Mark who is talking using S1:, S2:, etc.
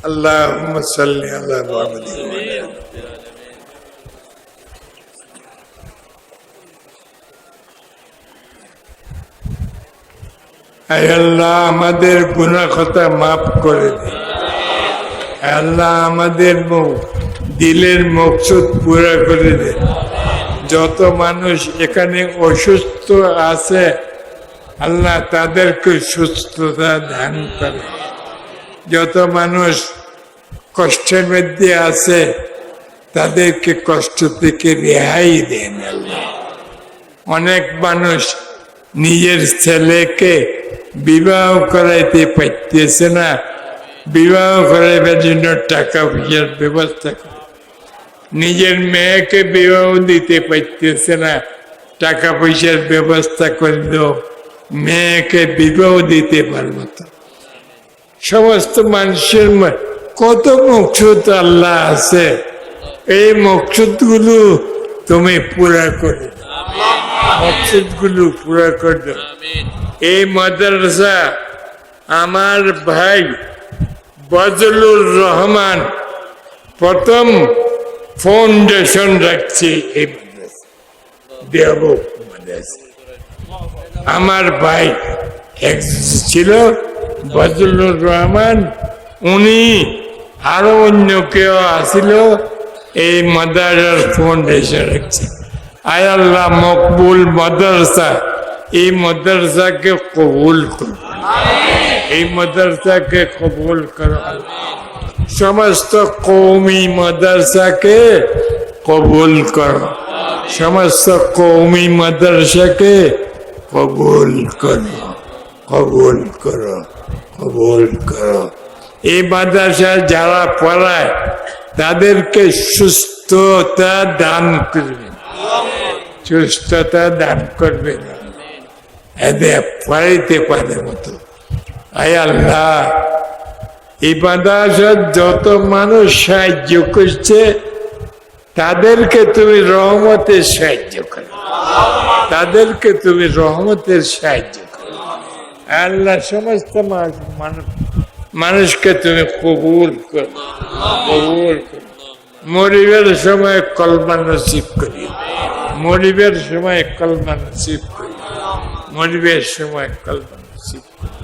S1: আল্লাহুম্মা সাল্লি আলা মুহাম্মাদ। আয় আল্লাহ, আমাদের গুনাহ খাতা মাফ করে দিন। আল্লাহ, আমাদের দিলের মকসুদ পুরা করে দেন। যত মানুষ এখানে অসুস্থ আছে আল্লাহ তাদেরকে সুস্থতা দান করে। যত মানুষ কষ্টের মধ্যে আছে তাদেরকে কষ্ট থেকে রেহাই দেন আল্লাহ। অনেক মানুষ নিজের ছেলেকে বিবাহ করাইতে পারতেছে না, বিবাহ করাইবার জন্য টাকা পয়সার ব্যবস্থা করে। নিজের মেয়েকে বিবাহ দিতে পারতেছে না, টাকা পয়সার ব্যবস্থা করলেও মেয়েকে বিবাহ দিতে পারবো তো। সমস্ত মানুষের কত মকসুদ আল্লাহ আছে, এই মকসুদ গুলো তুমি পুরা করে দাও, মকসুদ গুলো পুরা করে দাও। এই মাদ্রাসা আমার ভাই বজলুর রহমান প্রথম ফাউন্ডেশন রাখছে এই মাদ্রাসা, দেব মাদ্রাসা। আমার ভাই এক ছিল বজলুর রহমান, উনি আরো অন্য কেউ আসিল এই মাদ্রাসার ফাউন্ডেশন রাখছে। আয় আল্লাহ, মকবুল মাদ্রাসা, এই মাদ্রাসাকে কবুল করো, এই মাদ্রাসাকে কবুল করো। সমস্ত কওমি মাদ্রাসাকে কবুল করো, সমস্ত কওমি মাদ্রাসাকে কবুল করো, কবুল করো, কবুল করো। এই মাদ্রাসায় যারা পড়ায় তাদেরকে সুস্থতা দান করবেন, সুস্থতা দান করবেন, এদের পড়াইতে পারে মতো। আয় আল্লাহ, এই মাদ্রাসার যত মানুষ সাহায্য করছে তাদেরকে তুমি রহমতের সাহায্য করো, তাদেরকে তুমি রহমতের সাহায্য করো। আল্লাহ, সমস্ত মানুষকে তুমি কবুল করো, কবুল করো। মরিবের সময় কলমা নসিব করি, মরিবের সময় কলমা নসিব করি, মরিবের সময় কলমা নসিব করি।